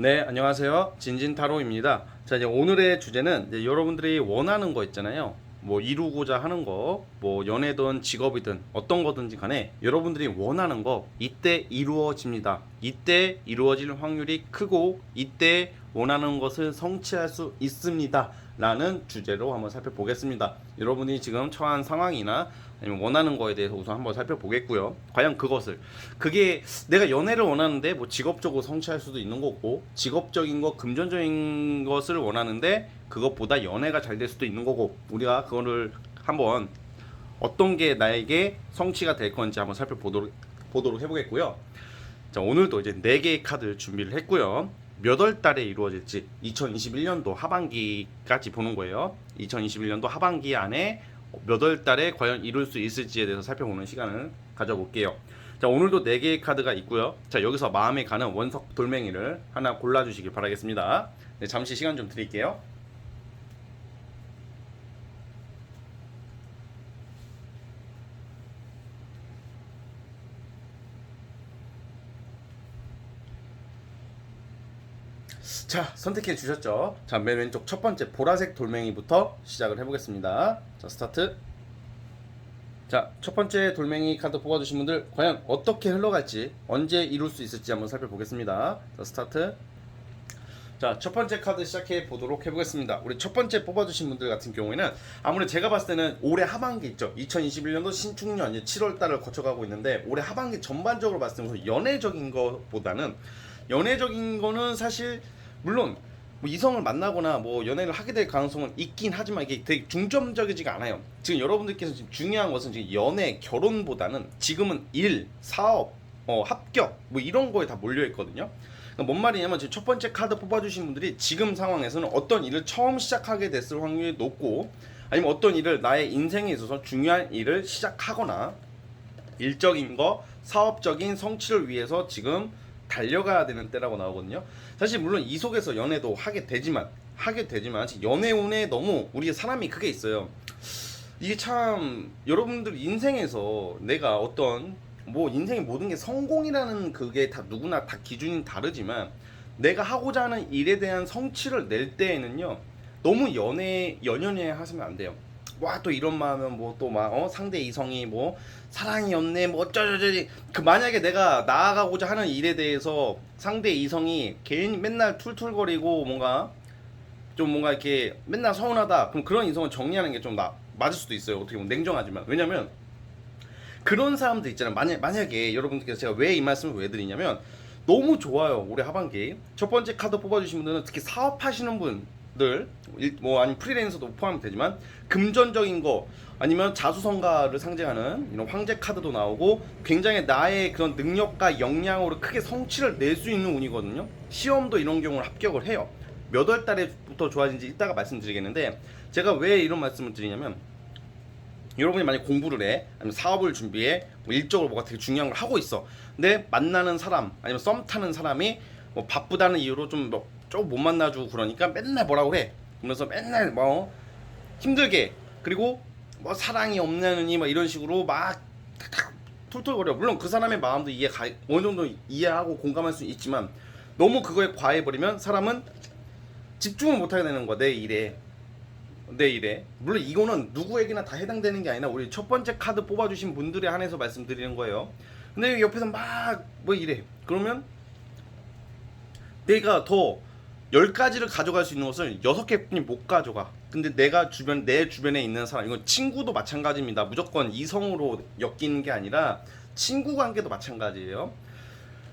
네, 안녕하세요. 진진타로입니다. 자, 이제 오늘의 주제는 이제 여러분들이 원하는 거 있잖아요. 뭐 이루고자 하는 거, 뭐 연애든 직업이든 어떤 거든지 간에 여러분들이 원하는 거 이때 이루어집니다. 이때 이루어질 확률이 크고 이때 원하는 것을 성취할 수 있습니다. 라는 주제로 한번 살펴보겠습니다. 여러분이 지금 처한 상황이나 아니면 원하는 거에 대해서 우선 한번 살펴보겠고요. 과연 그게 내가 연애를 원하는데 뭐 직업적으로 성취할 수도 있는 거고, 직업적인 거, 금전적인 것을 원하는데 그것보다 연애가 잘 될 수도 있는 거고, 우리가 그거를 한번 어떤 게 나에게 성취가 될 건지 한번 살펴보도록 해보겠고요. 자, 오늘도 이제 4개의 카드 준비를 했고요. 몇 월 달에 이루어질지 2021년도 하반기까지 보는 거예요. 2021년도 하반기 안에 몇 월 달에 과연 이룰 수 있을지에 대해서 살펴보는 시간을 가져볼게요. 자, 오늘도 4개의 카드가 있고요. 자, 여기서 마음에 가는 원석 돌멩이를 하나 골라주시길 바라겠습니다. 네, 잠시 시간 좀 드릴게요. 자, 선택해 주셨죠? 자, 맨 왼쪽 첫 번째 보라색 돌멩이부터 시작을 해보겠습니다. 자, 스타트. 자, 첫 번째 돌멩이 카드 뽑아주신 분들 과연 어떻게 흘러갈지, 언제 이룰 수 있을지 한번 살펴보겠습니다. 자, 스타트. 자, 첫 번째 카드 시작해 보도록 해보겠습니다. 우리 첫 번째 뽑아주신 분들 같은 경우에는 아무래도 제가 봤을 때는 올해 하반기 있죠. 2021년도 신축년 이제 7월 달을 거쳐가고 있는데, 올해 하반기 전반적으로 봤을 때 연애적인 것보다는, 연애적인 거는 사실 물론 뭐 이성을 만나거나 뭐 연애를 하게 될 가능성은 있긴 하지만 이게 되게 중점적이지가 않아요. 지금 여러분들께서 지금 중요한 것은 지금 연애, 결혼보다는 지금은 일, 사업, 합격 뭐 이런 거에 다 몰려 있거든요. 그러니까 뭔 말이냐면 지금 첫 번째 카드 뽑아주신 분들이 지금 상황에서는 어떤 일을 처음 시작하게 됐을 확률이 높고, 아니면 어떤 일을 나의 인생에 있어서 중요한 일을 시작하거나 일적인 거, 사업적인 성취를 위해서 지금 달려가야 되는 때라고 나오거든요. 사실 물론 이 속에서 연애도 하게 되지만 연애운에 너무 우리 사람이 그게 있어요. 이게 참 여러분들 인생에서 내가 어떤 뭐 인생의 모든 게 성공이라는 그게 다 누구나 다 기준이 다르지만, 내가 하고자 하는 일에 대한 성취를 낼 때에는요 너무 연연해 하시면 안 돼요. 와, 또 이런 마음은 뭐 또 막 상대 이성이 뭐 사랑이 없네 뭐 어쩌저쩌지, 그 만약에 내가 나아가고자 하는 일에 대해서 상대 이성이 괜히 맨날 툴툴거리고 뭔가 이렇게 맨날 서운하다, 그럼 그런 이성은 정리하는 게 좀 맞을 수도 있어요. 어떻게 보면 냉정하지만. 왜냐면 그런 사람들 있잖아요. 만약에 여러분들께서 제가 왜 이 말씀을 왜 드리냐면, 너무 좋아요. 올해 하반기 첫 번째 카드 뽑아주신 분들은 특히 사업하시는 분들, 뭐 아니면 프리랜서도 포함이 되지만 금전적인 거, 아니면 자수성가를 상징하는 이런 황제 카드도 나오고, 굉장히 나의 그런 능력과 역량으로 크게 성취를 낼 수 있는 운이거든요. 시험도 이런 경우를 합격을 해요. 몇 월 달에부터 좋아진지 이따가 말씀드리겠는데, 제가 왜 이런 말씀을 드리냐면, 여러분이 만약 공부를 해, 아니면 사업을 준비해, 뭐 일적으로 뭐가 되게 중요한 걸 하고 있어. 근데 만나는 사람, 아니면 썸 타는 사람이 뭐 바쁘다는 이유로 좀 못 만나주고, 그러니까 맨날 뭐라고 해. 그러면서 맨날 뭐 힘들게, 그리고 뭐 사랑이 없냐느니 막 이런 식으로 막 툴툴거려. 물론 그 사람의 마음도 어느 정도 이해하고 공감할 수 있지만, 너무 그거에 과해버리면 사람은 집중을 못하게 되는 거야, 내 일에. 물론 이거는 누구에게나 다 해당되는 게 아니라 우리 첫 번째 카드 뽑아주신 분들에 한해서 말씀드리는 거예요. 근데 옆에서 막 뭐 이래. 그러면 내가 더 10가지를 가져갈 수 있는 것을 6개뿐이 못 가져가. 근데 내 주변에 있는 사람, 이건 친구도 마찬가지입니다. 무조건 이성으로 엮이는 게 아니라 친구 관계도 마찬가지예요.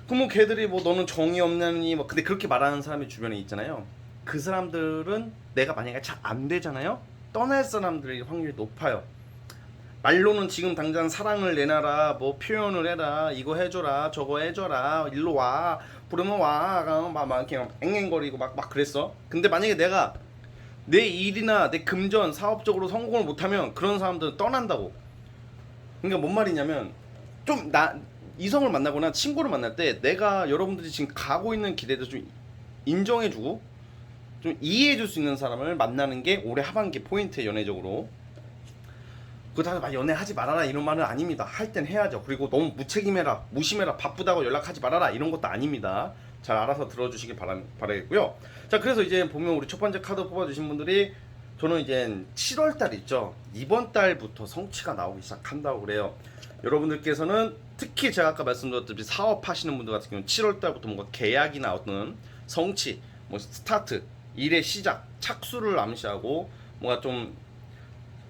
그럼 뭐 걔들이 뭐 너는 정이 없냐니 뭐, 근데 그렇게 말하는 사람이 주변에 있잖아요. 그 사람들은 내가 만약에 잘 안 되잖아요. 떠날 사람들의 확률이 높아요. 말로는 지금 당장 사랑을 내놔라, 뭐 표현을 해라, 이거 해줘라, 저거 해줘라, 일로 와, 부르면 와, 막 이렇게 앵앵거리고 막 그랬어. 근데 만약에 내가 내 일이나 내 금전 사업적으로 성공을 못하면 그런 사람들은 떠난다고. 그러니까 뭔 말이냐면, 좀 이성을 만나거나 친구를 만날 때 내가 여러분들이 지금 가고 있는 길에도 좀 인정해주고 좀 이해해줄 수 있는 사람을 만나는 게 올해 하반기 포인트예요. 연애적으로. 그렇다고 막 연애하지 말아라 이런 말은 아닙니다. 할 땐 해야죠. 그리고 너무 무책임해라, 무심해라, 바쁘다고 연락하지 말아라 이런 것도 아닙니다. 잘 알아서 들어주시길 바라겠고요. 자, 그래서 이제 보면 우리 첫 번째 카드 뽑아주신 분들이 저는 이제 7월달 있죠. 이번 달부터 성취가 나오기 시작한다고 그래요. 여러분들께서는 특히 제가 아까 말씀드렸듯이 사업하시는 분들 같은 경우는 7월달부터 뭔가 계약이나 어떤 성취, 뭐 스타트, 일의 시작, 착수를 암시하고 뭔가 좀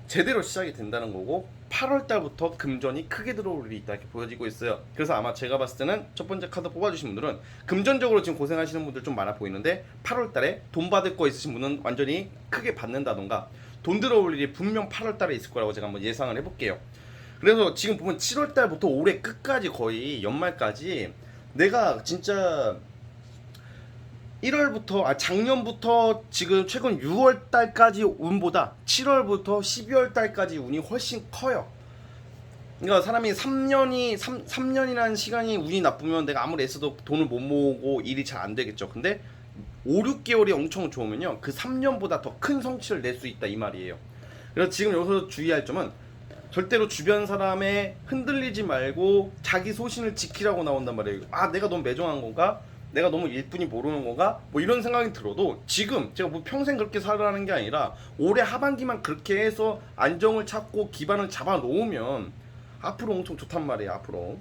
제대로 시작이 된다는 거고 8월달부터 금전이 크게 들어올 일이 있다 이렇게 보여지고 있어요. 그래서 아마 제가 봤을 때는 첫 번째 카드 뽑아주신 분들은 금전적으로 지금 고생하시는 분들 좀 많아 보이는데 8월달에 돈 받을 거 있으신 분은 완전히 크게 받는다던가 돈 들어올 일이 분명 8월달에 있을 거라고 제가 한번 예상을 해볼게요. 그래서 지금 보면 7월달부터 올해 끝까지 거의 연말까지 내가 진짜 1월부터 작년부터 지금 최근 6월 달까지 운보다 7월부터 12월 달까지 운이 훨씬 커요. 그러니까 사람이 3년이라는 시간이 운이 나쁘면 내가 아무리 애써도 돈을 못 모으고 일이 잘 안 되겠죠. 근데 5, 6개월이 엄청 좋으면요. 그 3년보다 더 큰 성취를 낼 수 있다 이 말이에요. 그래서 지금 여기서 주의할 점은 절대로 주변 사람에 흔들리지 말고 자기 소신을 지키라고 나온단 말이에요. 아, 내가 너무 매정한 건가? 내가 너무 일뿐이 모르는 건가? 뭐 이런 생각이 들어도 지금 제가 뭐 평생 그렇게 살아가는 게 아니라 올해 하반기만 그렇게 해서 안정을 찾고 기반을 잡아 놓으면 앞으로 엄청 좋단 말이에요. 앞으로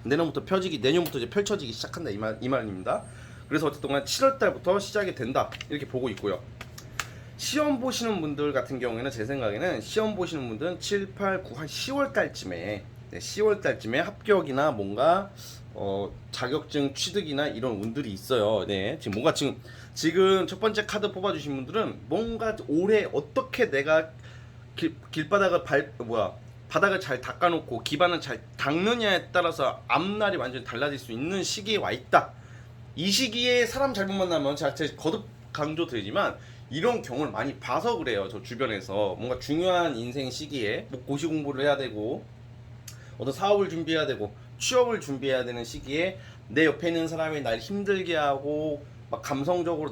내년부터 이제 펼쳐지기 시작한다 이 말입니다. 그래서 어쨌든 7월 달부터 시작이 된다 이렇게 보고 있고요. 시험 보시는 분들 같은 경우에는 제 생각에는 시험 보시는 분들은 7, 8, 9, 한 10월 달쯤에 10월 달쯤에 합격이나 뭔가 자격증 취득이나 이런 운들이 있어요. 네, 지금 뭔가 지금 첫 번째 카드 뽑아주신 분들은 뭔가 올해 어떻게 내가 길바닥을 바닥을 잘 닦아놓고 기반을 잘 닦느냐에 따라서 앞날이 완전히 달라질 수 있는 시기에 와 있다. 이 시기에 사람 잘못 만나면 제가 거듭 강조드리지만 이런 경우를 많이 봐서 그래요. 저 주변에서 뭔가 중요한 인생 시기에 뭐 고시 공부를 해야 되고 어떤 사업을 준비해야 되고 취업을 준비해야 되는 시기에 내 옆에 있는 사람이 날 힘들게 하고 막 감정적으로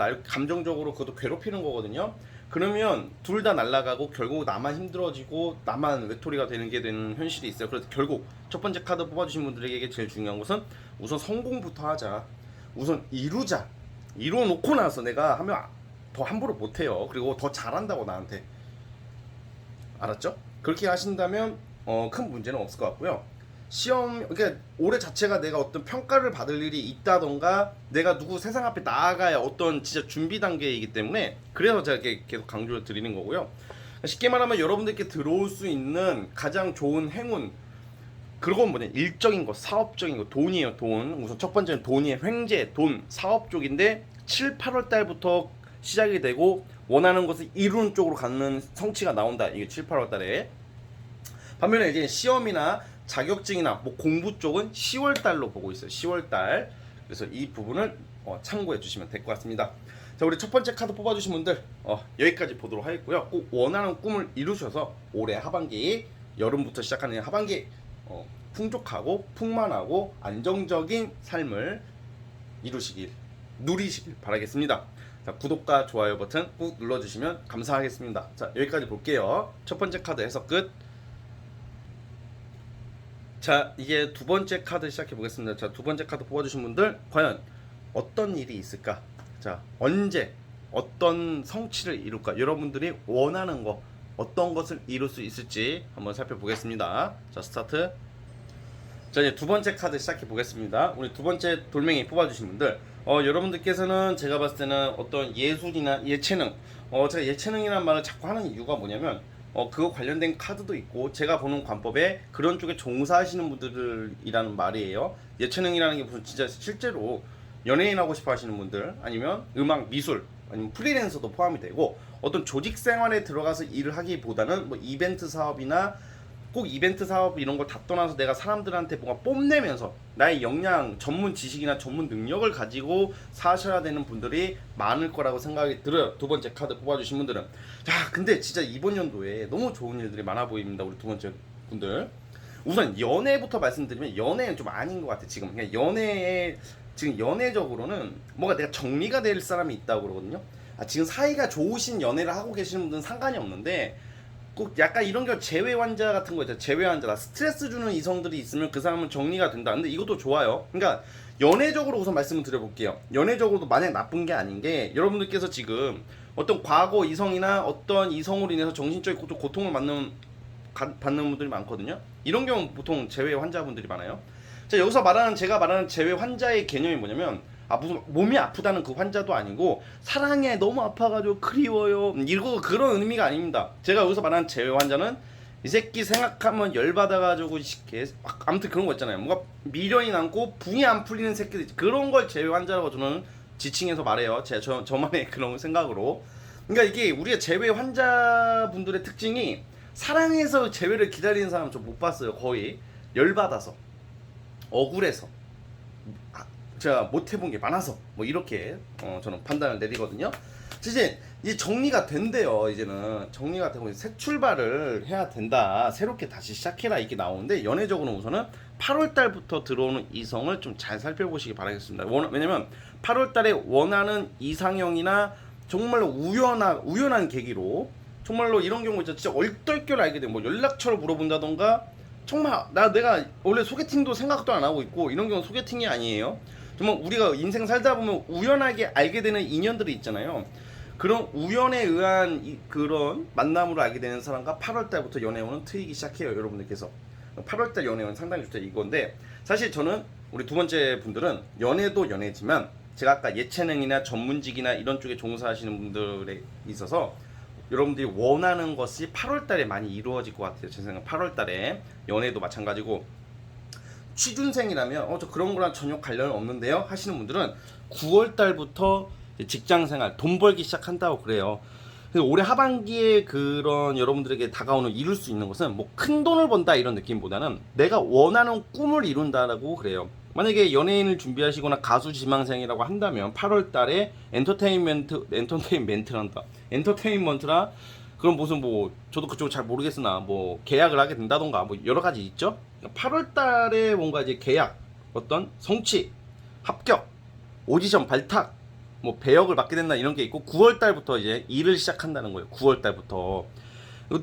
그것도 괴롭히는 거거든요. 그러면 둘 다 날아가고 결국 나만 힘들어지고 나만 외톨이가 되는 현실이 있어요. 그래서 결국 첫 번째 카드 뽑아주신 분들에게 제일 중요한 것은 우선 성공부터 하자. 우선 이루어놓고 나서 내가 하면 더 함부로 못해요. 그리고 더 잘한다고 나한테. 알았죠? 그렇게 하신다면 큰 문제는 없을 것 같고요. 그러니까 올해 자체가 내가 어떤 평가를 받을 일이 있다던가 내가 누구 세상 앞에 나아가야 어떤 진짜 준비 단계이기 때문에 그래서 제가 이렇게 계속 강조를 드리는 거고요. 쉽게 말하면 여러분들께 들어올 수 있는 가장 좋은 행운 그건 뭐냐, 일적인 거, 사업적인 거, 돈이에요. 돈. 우선 첫 번째는 돈이에요. 횡재, 돈, 사업 쪽인데 7, 8월 달부터 시작이 되고 원하는 것을 이루는 쪽으로 가는 성취가 나온다. 이게 7, 8월 달에. 반면에 이제 시험이나 자격증이나 뭐 공부 쪽은 10월 달로 보고 있어요. 10월 달. 그래서 이 부분을 참고해 주시면 될 것 같습니다. 자, 우리 첫 번째 카드 뽑아주신 분들 여기까지 보도록 하겠고요. 꼭 원하는 꿈을 이루셔서 올해 하반기, 여름부터 시작하는 하반기 풍족하고 풍만하고 안정적인 삶을 누리시길 바라겠습니다. 자, 구독과 좋아요 버튼 꾹 눌러주시면 감사하겠습니다. 자, 여기까지 볼게요. 첫 번째 카드 해석 끝. 자, 이제 두 번째 카드 시작해 보겠습니다. 자, 두 번째 카드 뽑아주신 분들 과연 어떤 일이 있을까? 자, 언제 어떤 성취를 이룰까? 여러분들이 원하는 거 어떤 것을 이룰 수 있을지 한번 살펴보겠습니다. 자, 스타트. 자, 이제 두 번째 카드 시작해 보겠습니다. 우리 두 번째 돌멩이 뽑아주신 분들 여러분들께서는 제가 봤을 때는 어떤 예술이나 예체능 제가 예체능이라는 말을 자꾸 하는 이유가 뭐냐면 그거 관련된 카드도 있고 제가 보는 관법에 그런 쪽에 종사하시는 분들이라는 말이에요. 예체능이라는 게 무슨 진짜 실제로 연예인 하고 싶어 하시는 분들 아니면 음악, 미술 아니면 프리랜서도 포함이 되고 어떤 조직 생활에 들어가서 일을 하기보다는 뭐 이벤트 사업이나 꼭 이벤트 사업 이런 걸 다 떠나서 내가 사람들한테 뭔가 뽐내면서 나의 역량, 전문 지식이나 전문 능력을 가지고 사셔야 되는 분들이 많을 거라고 생각이 들어요. 두 번째 카드 뽑아주신 분들은. 자, 근데 진짜 이번 연도에 너무 좋은 일들이 많아 보입니다. 우리 두 번째 분들. 우선 연애부터 말씀드리면 연애는 좀 아닌 것 같아. 지금 그냥 지금 연애적으로는 뭔가 내가 정리가 될 사람이 있다고 그러거든요. 지금 사이가 좋으신 연애를 하고 계시는 분들은 상관이 없는데 꼭 약간 이런 게 제외 환자 같은 거 있잖아. 제외 환자다. 스트레스 주는 이성들이 있으면 그 사람은 정리가 된다. 근데 이것도 좋아요. 그러니까 연애적으로 우선 말씀을 드려볼게요. 연애적으로도 마냥 나쁜 게 아닌 게 여러분들께서 지금 어떤 과거 이성이나 어떤 이성으로 인해서 정신적인 고통을 받는 분들이 많거든요. 이런 경우 보통 재회 환자분들이 많아요. 자, 여기서 제가 말하는 재회 환자의 개념이 뭐냐면 무슨 몸이 아프다는 그 환자도 아니고 사랑해 너무 아파가지고 그리워요 이거 그런 의미가 아닙니다. 제가 여기서 말하는 재회 환자는 이 새끼 생각하면 열받아가지고 아무튼 그런 거 있잖아요. 뭔가 미련이 남고 붕이 안 풀리는 새끼들 그런 걸 재회 환자라고 저는 지칭해서 말해요. 저만의 그런 생각으로. 그러니까 이게 우리가 재회 환자분들의 특징이 사랑해서 재회를 기다리는 사람 좀 못 봤어요. 거의 열받아서 억울해서 제가 못 해본 게 많아서 뭐 이렇게 저는 판단을 내리거든요. 이제 정리가 된대요. 이제는 정리가 되고 새 출발을 해야 된다. 새롭게 다시 시작해라 이게 나오는데 연애적으로는 우선은 8월 달부터 들어오는 이성을 좀 잘 살펴보시기 바라겠습니다. 왜냐면 8월 달에 원하는 이상형이나 정말로 우연한 계기로 정말로 이런 경우 진짜 얼떨결 알게 되면 뭐 연락처를 물어본다던가 정말 내가 원래 소개팅도 생각도 안 하고 있고 이런 경우 소개팅이 아니에요. 정말 우리가 인생 살다 보면 우연하게 알게 되는 인연들이 있잖아요. 그런 우연에 의한 그런 만남으로 알게 되는 사람과 8월 달부터 연애운은 트이기 시작해요. 여러분들께서 8월 달 연애운 상당히 좋다 이건데 사실 저는 우리 두 번째 분들은 연애도 연애지만 제가 아까 예체능이나 전문직이나 이런 쪽에 종사하시는 분들에 있어서 여러분들이 원하는 것이 8월 달에 많이 이루어질 것 같아요. 제 생각 8월 달에 연애도 마찬가지고 취준생이라면 저 그런 거랑 전혀 관련 없는데요 하시는 분들은 9월 달부터 직장생활 돈 벌기 시작한다고 그래요. 그래서 올해 하반기에 그런 여러분들에게 다가오는 이룰 수 있는 것은 뭐 큰 돈을 번다 이런 느낌보다는 내가 원하는 꿈을 이룬다라고 그래요. 만약에 연예인을 준비하시거나 가수 지망생이라고 한다면 8월 달에 엔터테인먼트라 그럼 무슨 뭐 저도 그쪽 잘 모르겠으나 뭐 계약을 하게 된다던가 뭐 여러 가지 있죠. 8월 달에 뭔가 이제 계약, 어떤 성취, 합격, 오디션 발탁, 뭐 배역을 맡게 된다 이런 게 있고 9월 달부터 이제 일을 시작한다는 거예요. 9월 달부터.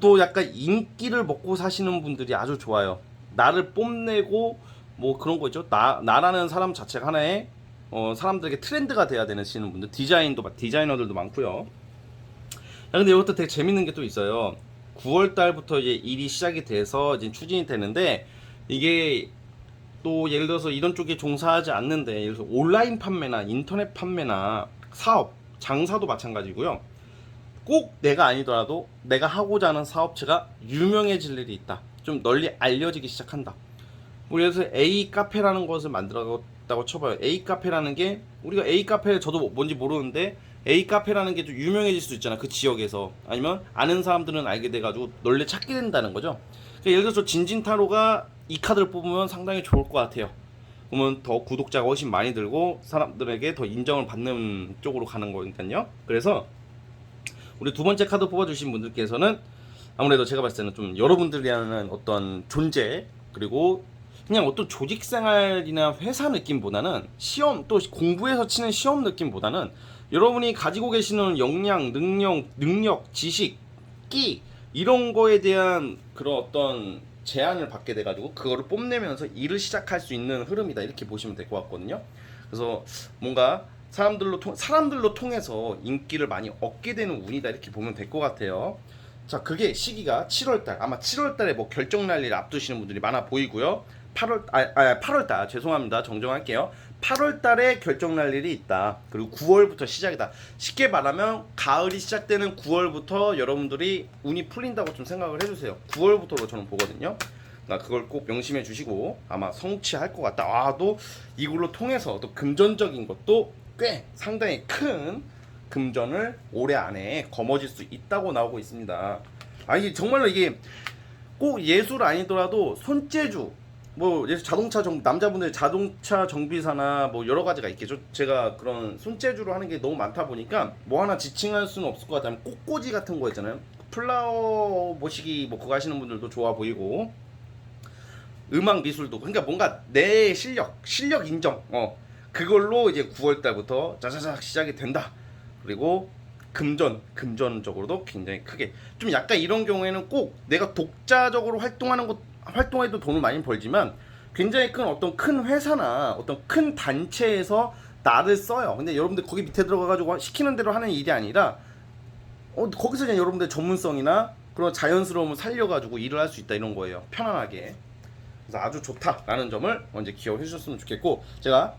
또 약간 인기를 먹고 사시는 분들이 아주 좋아요. 나를 뽐내고 뭐 그런 거죠. 나라는 사람 자체가 하나의 사람들에게 트렌드가 돼야 되시는 분들, 디자이너들도 많고요. 근데 이것도 되게 재밌는 게 또 있어요. 9월 달부터 이제 일이 시작이 돼서 이제 추진이 되는데 이게 또 예를 들어서 이런 쪽에 종사하지 않는데 예를 들어서 온라인 판매나 인터넷 판매나 사업, 장사도 마찬가지고요. 꼭 내가 아니더라도 내가 하고자 하는 사업체가 유명해질 일이 있다. 좀 널리 알려지기 시작한다. 그래서 A 카페라는 것을 만들었다고 쳐봐요. A 카페라는 게 우리가 A 카페 저도 뭔지 모르는데 A 카페라는 게 좀 유명해질 수도 있잖아. 그 지역에서 아니면 아는 사람들은 알게 돼가지고 널리 찾게 된다는 거죠. 그러니까 예를 들어서 진진타로가 이 카드를 뽑으면 상당히 좋을 것 같아요. 그러면 더 구독자가 훨씬 많이 들고 사람들에게 더 인정을 받는 쪽으로 가는 거니까요. 그래서 우리 두 번째 카드 뽑아주신 분들께서는 아무래도 제가 봤을 때는 좀 여러분들이라는 어떤 존재 그리고 그냥 어떤 조직생활이나 회사 느낌보다는 시험 또 공부에서 치는 시험 느낌보다는 여러분이 가지고 계시는 역량, 능력, 지식, 끼 이런 거에 대한 그런 어떤 제안을 받게 돼가지고 그거를 뽐내면서 일을 시작할 수 있는 흐름이다 이렇게 보시면 될 것 같거든요. 그래서 뭔가 사람들로 통해서 인기를 많이 얻게 되는 운이다 이렇게 보면 될 것 같아요. 자, 그게 시기가 7월달 아마 7월달에 뭐 결정 날 일 앞두시는 분들이 많아 보이고요. 8월달 죄송합니다. 정정할게요. 8월달에 결정 날 일이 있다. 그리고 9월부터 시작이다. 쉽게 말하면 가을이 시작되는 9월부터 여러분들이 운이 풀린다고 좀 생각을 해주세요. 9월부터로 저는 보거든요. 그걸 꼭 명심해 주시고 아마 성취할 것 같다. 또 이걸로 통해서 또 금전적인 것도 꽤 상당히 큰 금전을 올해 안에 거머쥘 수 있다고 나오고 있습니다. 이게 정말로 이게 꼭 예술 아니더라도 손재주 뭐 남자분들 자동차 정비사나 뭐 여러 가지가 있겠죠. 제가 그런 손재주로 하는 게 너무 많다 보니까 뭐 하나 지칭할 수는 없을 것 같아요. 꽃꽂이 같은 거 있잖아요. 플라워 모시기 뭐 그거 하시는 분들도 좋아 보이고 음악 미술도 그러니까 뭔가 내 실력 인정 그걸로 이제 9월 달부터 자자작 시작이 된다. 그리고 금전적으로도 굉장히 크게 좀 약간 이런 경우에는 꼭 내가 독자적으로 활동해도 돈을 많이 벌지만 굉장히 큰 어떤 큰 회사나 어떤 큰 단체에서 나를 써요. 근데 여러분들 거기 밑에 들어가가지고 시키는 대로 하는 일이 아니라 거기서 그냥 여러분들 전문성이나 그런 자연스러움을 살려가지고 일을 할 수 있다 이런 거예요. 편안하게. 그래서 아주 좋다라는 점을 먼저 기억해 주셨으면 좋겠고, 제가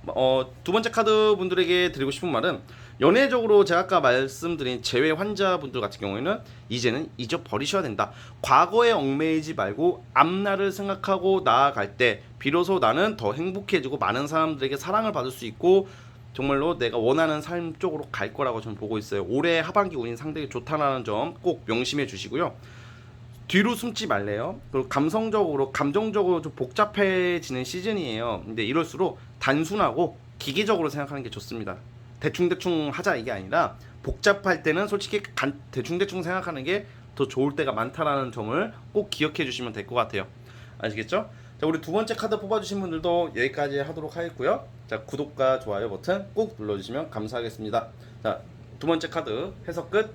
두 번째 카드 분들에게 드리고 싶은 말은, 연애적으로 제가 아까 말씀드린 재회 환자분들 같은 경우에는 이제는 잊어버리셔야 된다. 과거에 얽매이지 말고 앞날을 생각하고 나아갈 때 비로소 나는 더 행복해지고 많은 사람들에게 사랑을 받을 수 있고 정말로 내가 원하는 삶 쪽으로 갈 거라고 저는 보고 있어요. 올해 하반기 운이 상당히 좋다는 점 꼭 명심해 주시고요. 뒤로 숨지 말래요. 그리고 감정적으로 좀 복잡해지는 시즌이에요. 근데 이럴수록 단순하고 기계적으로 생각하는 게 좋습니다. 대충대충 하자 이게 아니라 복잡할 때는 솔직히 대충대충 생각하는 게 더 좋을 때가 많다라는 점을 꼭 기억해 주시면 될 것 같아요. 아시겠죠? 자, 우리 두 번째 카드 뽑아주신 분들도 여기까지 하도록 하겠고요. 자, 구독과 좋아요 버튼 꼭 눌러주시면 감사하겠습니다. 자, 두 번째 카드 해석 끝.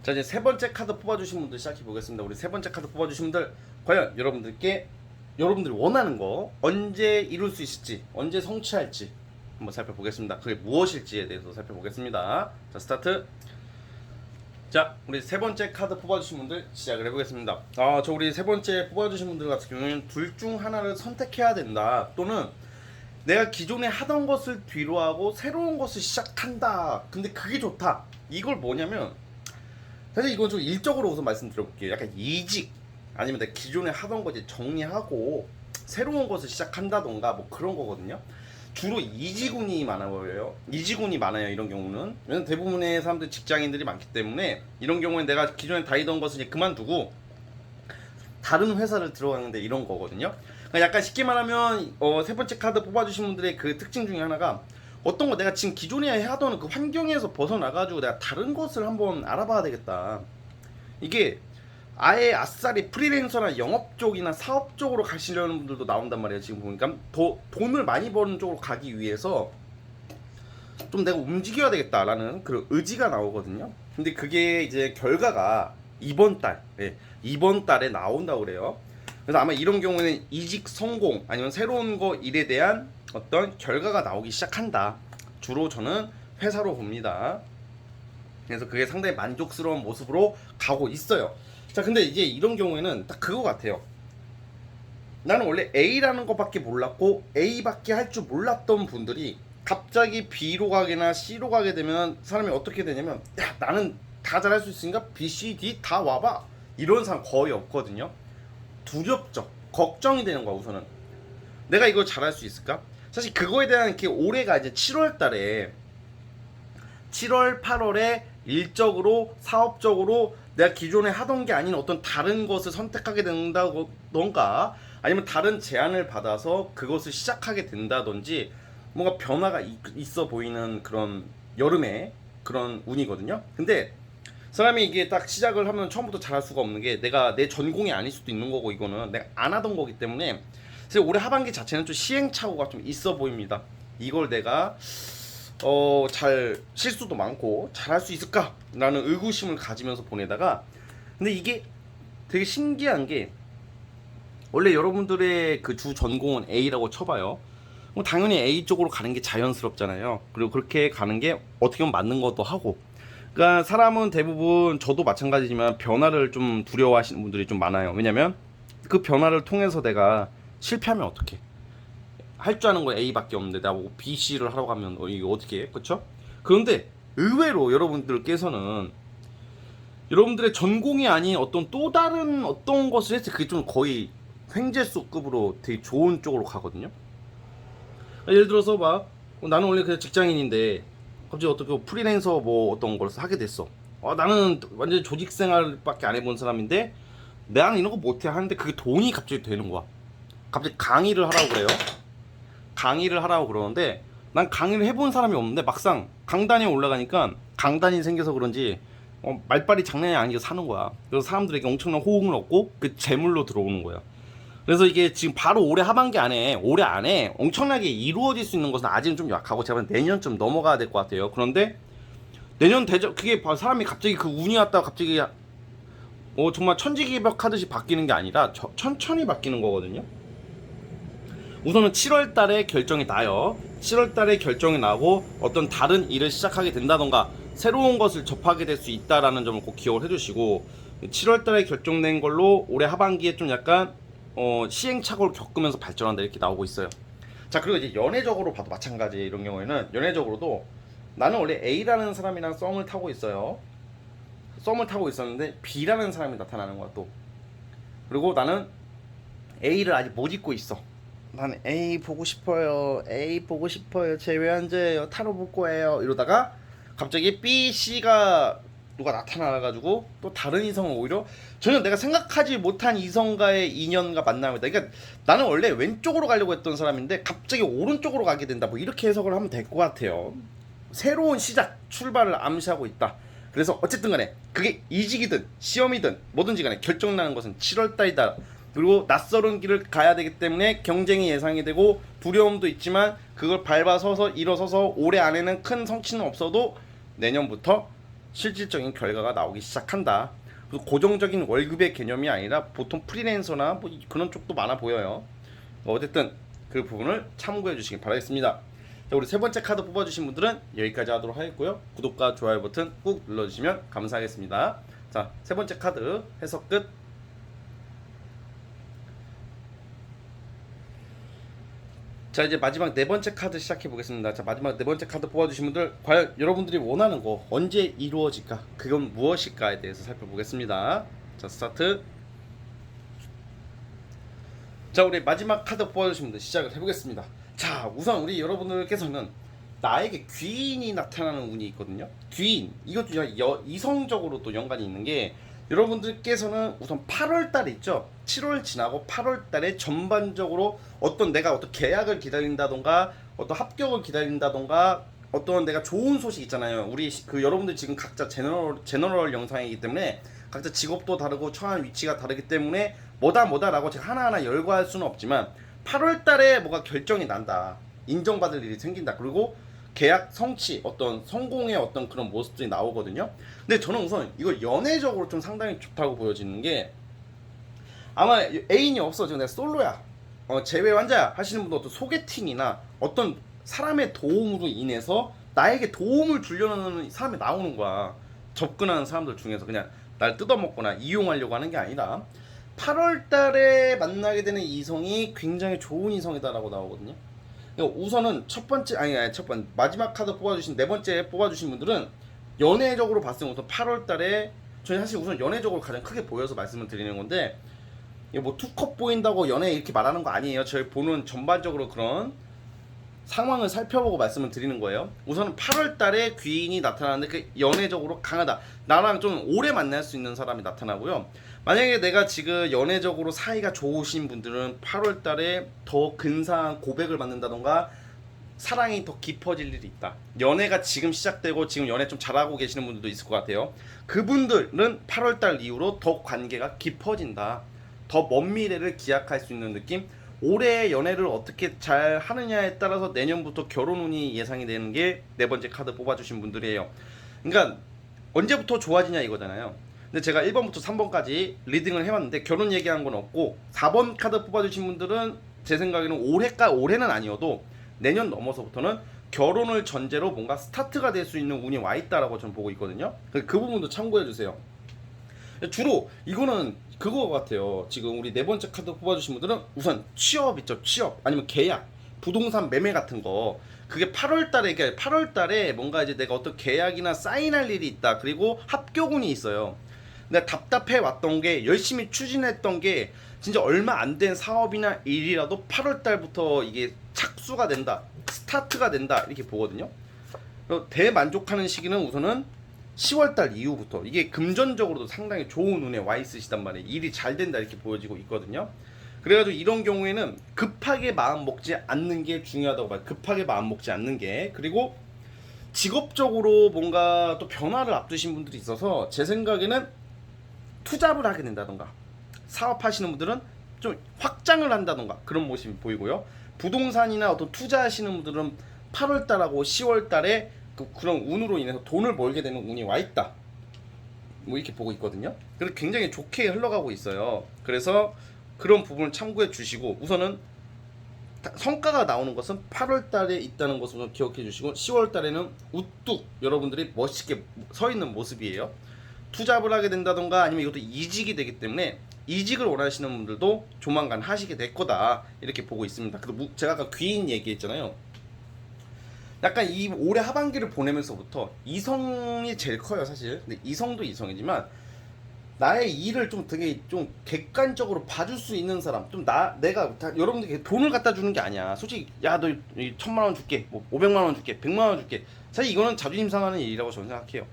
자, 이제 세 번째 카드 뽑아주신 분들 시작해 보겠습니다. 우리 세 번째 카드 뽑아주신 분들, 과연 여러분들이 원하는 거 언제 이룰 수 있을지, 언제 성취할지 한번 살펴보겠습니다. 그게 무엇일지에 대해서 살펴보겠습니다. 자, 스타트. 자, 우리 세 번째 카드 뽑아주신 분들 시작을 해보겠습니다. 저 우리 세 번째 뽑아주신 분들 같은 경우에는 둘 중 하나를 선택해야 된다, 또는 내가 기존에 하던 것을 뒤로 하고 새로운 것을 시작한다. 근데 그게 좋다. 이걸 뭐냐면, 사실 이건 좀 일적으로 우선 말씀드려볼게요. 약간 이직, 아니면 내가 기존에 하던 거 이제 정리하고 새로운 것을 시작한다던가 뭐 그런 거거든요. 주로 이직운이 많아요. 이직운이 많아요, 이런 경우는. 왜냐면 대부분의 사람들, 직장인들이 많기 때문에 이런 경우에 내가 기존에 다니던 것을 이제 그만두고 다른 회사를 들어가는데 이런 거거든요. 그러니까 약간 쉽게 말하면 세 번째 카드 뽑아주신 분들의 그 특징 중에 하나가, 어떤 거 내가 지금 기존에 하던 그 환경에서 벗어나가지고 내가 다른 것을 한번 알아봐야 되겠다. 이게 아예 아싸리 프리랜서나 영업 쪽이나 사업 쪽으로 가시려는 분들도 나온단 말이에요. 지금 보니까 더 돈을 많이 버는 쪽으로 가기 위해서 좀 내가 움직여야 되겠다라는 그런 의지가 나오거든요. 근데 그게 이제 결과가 이번 달에 나온다고 그래요. 그래서 아마 이런 경우에는 이직 성공, 아니면 새로운 거 일에 대한 어떤 결과가 나오기 시작한다. 주로 저는 회사로 봅니다. 그래서 그게 상당히 만족스러운 모습으로 가고 있어요. 자, 근데 이제 이런 경우에는 딱 그거 같아요. 나는 원래 A라는 것밖에 몰랐고 A밖에 할 줄 몰랐던 분들이 갑자기 B로 가거나 C로 가게 되면 사람이 어떻게 되냐면, 야, 나는 다 잘할 수 있으니까 B, C, D 다 와봐, 이런 사람 거의 없거든요. 두렵죠. 걱정이 되는 거야. 우선은 내가 이걸 잘할 수 있을까? 사실 그거에 대한 올해가 이제 7월 8월에 일적으로 사업적으로 내가 기존에 하던 게 아닌 어떤 다른 것을 선택하게 된다던가, 아니면 다른 제안을 받아서 그것을 시작하게 된다든지, 뭔가 변화가 있어 보이는 그런 여름의 그런 운이거든요. 근데 사람이 이게 딱 시작을 하면 처음부터 잘할 수가 없는 게, 내가 내 전공이 아닐 수도 있는 거고, 이거는 내가 안 하던 거기 때문에 사실 올해 하반기 자체는 좀 시행착오가 좀 있어 보입니다. 이걸 내가 잘 실수도 많고 잘할 수 있을까라는 의구심을 가지면서 보내다가, 근데 이게 되게 신기한 게, 원래 여러분들의 그 주 전공은 A라고 쳐봐요. 그럼 당연히 A 쪽으로 가는 게 자연스럽잖아요. 그리고 그렇게 가는 게 어떻게 보면 맞는 것도 하고. 그러니까 사람은 대부분, 저도 마찬가지지만 변화를 좀 두려워하시는 분들이 좀 많아요. 왜냐면 그 변화를 통해서 내가 실패하면 어떡해. 할 줄 아는 거 A밖에 없는데 나보고 B, C를 하라고 하면 이거 어떻게 해? 그쵸? 그런데 의외로 여러분들께서는 여러분들의 전공이 아닌 어떤 또 다른 어떤 것을 했을 때 그게 좀 거의 횡재수급으로 되게 좋은 쪽으로 가거든요. 예를 들어서 막 나는 원래 그냥 직장인인데 갑자기 어떻게 프리랜서 뭐 어떤 걸 하게 됐어. 나는 완전 조직 생활밖에 안 해본 사람인데 나는 이런 거 못해 하는데 그게 돈이 갑자기 되는 거야. 갑자기 강의를 하라고 그래요. 강의를 하라고 그러는데 난 강의를 해본 사람이 없는데 막상 강단에 올라가니까 강단이 생겨서 그런지 말빨이 장난이 아니게 사는 거야. 그래서 사람들에게 엄청난 호응을 얻고 그 재물로 들어오는 거야. 그래서 이게 지금 바로 올해 안에 엄청나게 이루어질 수 있는 것은 아직은 좀 약하고, 제가 내년쯤 넘어가야 될 것 같아요. 그런데 내년 그게 사람이 갑자기 그 운이 왔다가 갑자기 정말 천지개벽 하듯이 바뀌는 게 아니라 천천히 바뀌는 거거든요. 우선은 7월 달에 결정이 나요. 7월 달에 결정이 나고 어떤 다른 일을 시작하게 된다던가 새로운 것을 접하게 될 수 있다라는 점을 꼭 기억을 해주시고, 7월 달에 결정된 걸로 올해 하반기에 좀 약간 시행착오를 겪으면서 발전한다 이렇게 나오고 있어요. 자, 그리고 이제 연애적으로 봐도 마찬가지예요. 이런 경우에는 연애적으로도 나는 원래 A라는 사람이랑 썸을 타고 있어요. 썸을 타고 있었는데 B라는 사람이 나타나는 거야 또. 그리고 나는 A를 아직 못 잊고 있어. 나는 A 보고 싶어요. A 보고 싶어요. 쟤 왜 앉아요? 타로 볼 거예요. 이러다가 갑자기 B, C가 누가 나타나가지고 또 다른 이성은 오히려 전혀 내가 생각하지 못한 이성과의 인연과 만남이다. 그러니까 나는 원래 왼쪽으로 가려고 했던 사람인데 갑자기 오른쪽으로 가게 된다. 뭐 이렇게 해석을 하면 될 것 같아요. 새로운 시작, 출발을 암시하고 있다. 그래서 어쨌든 간에 그게 이직이든 시험이든 뭐든지 간에 결정나는 것은 7월달이다. 그리고 낯설은 길을 가야 되기 때문에 경쟁이 예상이 되고 두려움도 있지만 그걸 밟아서서 일어서서 올해 안에는 큰 성취는 없어도 내년부터 실질적인 결과가 나오기 시작한다. 그리고 고정적인 월급의 개념이 아니라 보통 프리랜서나 뭐 그런 쪽도 많아 보여요. 어쨌든 그 부분을 참고해 주시기 바라겠습니다. 자, 우리 세 번째 카드 뽑아주신 분들은 여기까지 하도록 하겠고요. 구독과 좋아요 버튼 꾹 눌러주시면 감사하겠습니다. 자, 세 번째 카드 해석 끝. 자, 이제 마지막 네 번째 카드 시작해 보겠습니다. 자, 마지막 네 번째 카드 뽑아주신 분들, 과연 여러분들이 원하는 거 언제 이루어질까? 그건 무엇일까에 대해서 살펴보겠습니다. 자, 스타트. 자, 우리 마지막 카드 뽑아주신 분들 시작을 해보겠습니다. 자, 우선 우리 여러분들께서는 나에게 귀인이 나타나는 운이 있거든요. 귀인, 이것도 이성적으로 또 연관이 있는 게, 여러분들께서는 우선 8월 달에 있죠. 7월 지나고 8월 달에 전반적으로 어떤 내가 어떤 계약을 기다린다던가 어떤 합격을 기다린다던가 어떤 내가 좋은 소식 있잖아요. 우리 그 여러분들 지금 각자 제너럴 영상이기 때문에 각자 직업도 다르고 처한 위치가 다르기 때문에 뭐다라고 제가 하나하나 열거할 수는 없지만 8월 달에 뭐가 결정이 난다. 인정받을 일이 생긴다. 그리고 계약 성취, 어떤 성공의 어떤 그런 모습들이 나오거든요. 근데 저는 우선 이걸 연애적으로 좀 상당히 좋다고 보여지는 게, 아마 애인이 없어 지금 내가 솔로야, 재회 환자야 하시는 분도 어떤 소개팅이나 어떤 사람의 도움으로 인해서 나에게 도움을 주려는 사람이 나오는 거야. 접근하는 사람들 중에서 그냥 날 뜯어먹거나 이용하려고 하는 게 아니라 8월 달에 만나게 되는 이성이 굉장히 좋은 이성이다라고 나오거든요. 우선은 첫 번째, 마지막 카드 뽑아주신 네 번째 뽑아주신 분들은 연애적으로 봤을 때 우선 8월 달에, 저는 사실 우선 연애적으로 가장 크게 보여서 말씀을 드리는 건데, 이게 뭐 투컵 보인다고 연애 이렇게 말하는 거 아니에요. 저희 보는 전반적으로 그런 상황을 살펴보고 말씀을 드리는 거예요. 우선은 8월 달에 귀인이 나타나는데 그 연애적으로 강하다. 나랑 좀 오래 만날 수 있는 사람이 나타나고요. 만약에 내가 지금 연애적으로 사이가 좋으신 분들은 8월 달에 더 근사한 고백을 받는다던가 사랑이 더 깊어질 일이 있다. 연애가 지금 시작되고 지금 연애 좀 잘하고 계시는 분들도 있을 것 같아요. 그분들은 8월 달 이후로 더 관계가 깊어진다. 더 먼 미래를 기약할 수 있는 느낌? 올해 연애를 어떻게 잘 하느냐에 따라서 내년부터 결혼운이 예상이 되는 게 네 번째 카드 뽑아주신 분들이에요. 그러니까 언제부터 좋아지냐 이거잖아요. 근데 제가 1번부터 3번까지 리딩을 해봤는데 결혼 얘기한 건 없고, 4번 카드 뽑아주신 분들은 제 생각에는 올해는 아니어도 내년 넘어서부터는 결혼을 전제로 뭔가 스타트가 될 수 있는 운이 와 있다라고 저는 보고 있거든요. 그 부분도 참고해 주세요. 주로 이거는 그거 같아요. 지금 우리 네 번째 카드 뽑아주신 분들은 우선 취업 있죠. 취업 아니면 계약, 부동산 매매 같은 거, 그게 8월 달에, 그러니까 8월 달에 뭔가 이제 내가 어떤 계약이나 사인할 일이 있다. 그리고 합격운이 있어요. 내가 답답해 왔던 게, 열심히 추진했던 게 진짜 얼마 안 된 사업이나 일이라도 8월 달부터 이게 착수가 된다, 스타트가 된다 이렇게 보거든요. 대만족하는 시기는 우선은 10월 달 이후부터, 이게 금전적으로도 상당히 좋은 운에 와 있으시단 말이에요. 일이 잘 된다 이렇게 보여지고 있거든요. 그래가지고 이런 경우에는 급하게 마음 먹지 않는 게 중요하다고 봐요. 급하게 마음 먹지 않는 게. 그리고 직업적으로 뭔가 또 변화를 앞두신 분들이 있어서 제 생각에는 투잡을 하게 된다던가, 사업하시는 분들은 좀 확장을 한다던가 그런 모습이 보이고요. 부동산이나 어떤 투자하시는 분들은 8월 달하고 10월 달에 그런 운으로 인해서 돈을 벌게 되는 운이 와 있다, 뭐 이렇게 보고 있거든요. 그래서 굉장히 좋게 흘러가고 있어요. 그래서 그런 부분을 참고해 주시고, 우선은 성과가 나오는 것은 8월 달에 있다는 것을 기억해 주시고 10월 달에는 우뚝 여러분들이 멋있게 서 있는 모습이에요. 투잡을 하게 된다던가 아니면 이것도 이직이 되기 때문에 이직을 원하시는 분들도 조만간 하시게 될 거다 이렇게 보고 있습니다. 그리고 제가 아까 귀인 얘기했잖아요. 약간 이 올해 하반기를 보내면서부터 이성이 제일 커요 사실. 근데 이성도 이성이지만 나의 일을 좀 되게 좀 객관적으로 봐줄 수 있는 사람, 좀 내가 여러분들께 돈을 갖다 주는 게 아니야. 솔직히 야 너 1,000만 원 줄게, 뭐 500만 원 줄게, 100만 원 줄게. 사실 이거는 자존심 상하는 일이라고 저는 생각해요.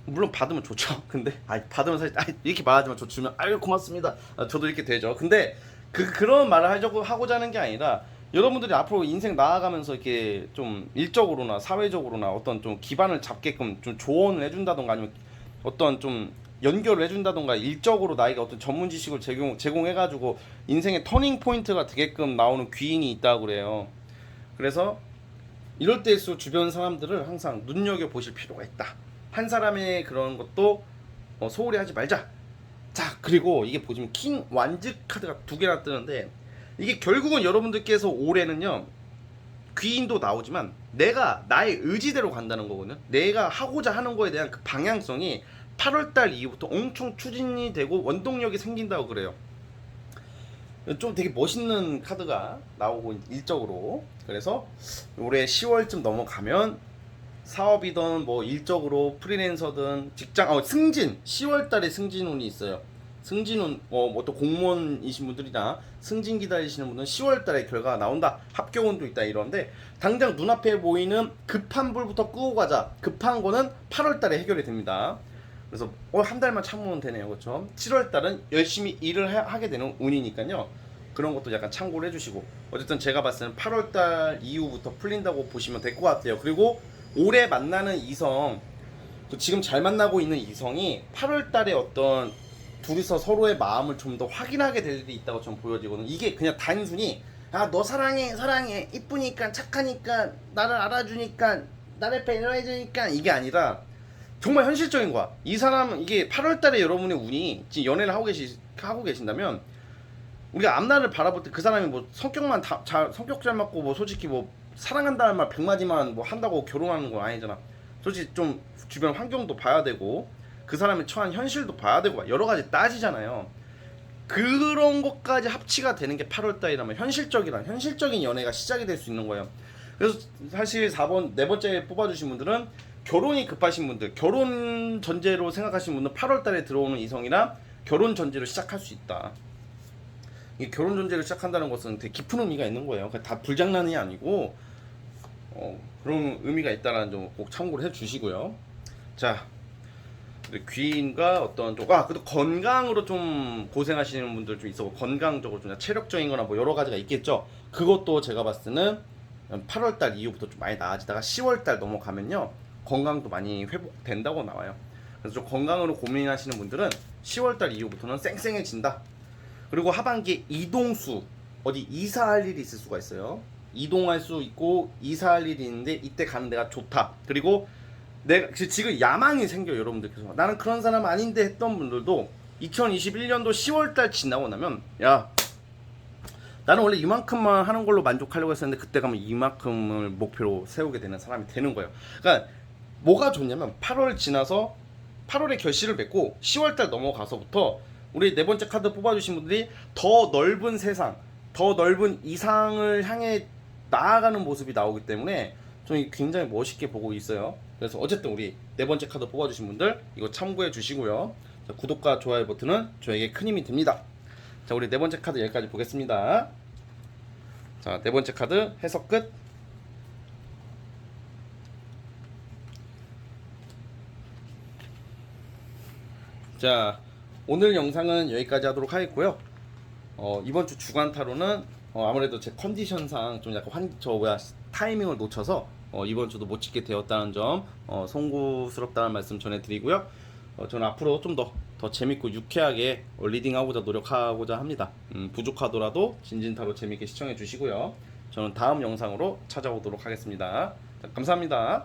물론 받으면 좋죠. 근데 받으면 사실 이렇게 말하지만 저 주면 아유 고맙습니다. 저도 이렇게 되죠. 근데 그런 말을 하고자 하는 게 아니라 여러분들이 앞으로 인생 나아가면서 이렇게 좀 일적으로나 사회적으로나 어떤 좀 기반을 잡게끔 좀 조언을 해준다던가 아니면 어떤 좀 연결을 해준다던가 일적으로 나에게 어떤 전문 지식을 제공해가지고 인생의 터닝 포인트가 되게끔 나오는 귀인이 있다고 그래요. 그래서 이럴 때일수록 주변 사람들을 항상 눈여겨보실 필요가 있다. 한 사람의 그런 것도 소홀히 하지 말자. 자, 그리고 이게 보시면 킹 완즈 카드가 2개나 뜨는데 이게 결국은 여러분들께서 올해는요 귀인도 나오지만 내가 나의 의지대로 간다는 거거든요. 내가 하고자 하는 거에 대한 그 방향성이 8월달 이후부터 엄청 추진이 되고 원동력이 생긴다고 그래요. 좀 되게 멋있는 카드가 나오고 일적으로. 그래서 올해 10월쯤 넘어가면 사업이든 뭐 일적으로 프리랜서든 직장 승진 10월달에 승진운이 있어요. 승진운 뭐 또 공무원이신 분들이나 승진 기다리시는 분은 10월달에 결과가 나온다. 합격운도 있다 이런데 당장 눈앞에 보이는 급한 불부터 끄고 가자. 급한 거는 8월달에 해결이 됩니다. 그래서 한 달만 참으면 되네요. 그렇죠? 7월달은 열심히 일을 하게 되는 운이니까요. 그런 것도 약간 참고를 해주시고 어쨌든 제가 봤을 때는 8월달 이후부터 풀린다고 보시면 될 것 같아요. 그리고 올해 만나는 이성 지금 잘 만나고 있는 이성이 8월달에 어떤 둘이서 서로의 마음을 좀 더 확인하게 될 일이 있다고 좀 보여지거든요. 이게 그냥 단순히 너 사랑해 이쁘니까 착하니까 나를 알아주니까 나를 배려해주니까 이게 아니라 정말 현실적인 거야. 이 사람은 이게 8월달에 여러분의 운이 지금 연애를 하고 계신다면 우리가 앞날을 바라볼 때 그 사람이 뭐 성격 잘 맞고 뭐 솔직히 뭐 사랑한다는 말 100마디만 뭐 한다고 결혼하는 건 아니잖아. 솔직히 좀 주변 환경도 봐야 되고 그 사람이 처한 현실도 봐야 되고 여러 가지 따지잖아요. 그런 것까지 합치가 되는 게 8월달이라면 현실적인 연애가 시작이 될 수 있는 거예요. 그래서 사실 4번 네 번째 뽑아주신 분들은 결혼이 급하신 분들, 결혼 전제로 생각하신 분은 8월달에 들어오는 이성이나 결혼 전제로 시작할 수 있다. 이 결혼 전제로 시작한다는 것은 되게 깊은 의미가 있는 거예요. 다 불장난이 아니고 그런 의미가 있다는 점 꼭 참고를 해주시고요. 자, 귀인과 어떤 그래도 건강으로 좀 고생하시는 분들 좀 있어. 건강적으로 좀 체력적인거나 뭐 여러 가지가 있겠죠. 그것도 제가 봤을 때는 8월달 이후부터 좀 많이 나아지다가 10월달 넘어가면요 건강도 많이 회복된다고 나와요. 그래서 좀 건강으로 고민하시는 분들은 10월달 이후부터는 쌩쌩해진다. 그리고 하반기에 이동수 어디 이사할 일이 있을 수가 있어요. 이동할 수 있고 이사할 일이 있는데 이때 가는 데가 좋다. 그리고 내가 지금 야망이 생겨요. 여러분들께서 나는 그런 사람 아닌데 했던 분들도 2021년도 10월달 지나고 나면 야 나는 원래 이만큼만 하는 걸로 만족하려고 했었는데 그때 가면 이만큼을 목표로 세우게 되는 사람이 되는 거예요. 그러니까 뭐가 좋냐면 8월 지나서 8월에 결실을 맺고 10월달 넘어가서부터 우리 네 번째 카드 뽑아주신 분들이 더 넓은 세상, 더 넓은 이상을 향해 나아가는 모습이 나오기 때문에 좀 굉장히 멋있게 보고 있어요. 그래서 어쨌든 우리 네 번째 카드 뽑아주신 분들 이거 참고해 주시고요. 자, 구독과 좋아요 버튼은 저에게 큰 힘이 됩니다. 자, 우리 네 번째 카드 여기까지 보겠습니다. 자, 네 번째 카드 해석 끝. 자, 오늘 영상은 여기까지 하도록 하겠고요. 이번 주 주간 타로는 아무래도 제 컨디션상 좀 약간 타이밍을 놓쳐서 이번 주도 못 찍게 되었다는 점 송구스럽다는 말씀 전해드리고요. 저는 앞으로 좀 더 재밌고 유쾌하게 리딩하고자 노력하고자 합니다. 부족하더라도 진진타로 재밌게 시청해 주시고요. 저는 다음 영상으로 찾아오도록 하겠습니다. 자, 감사합니다.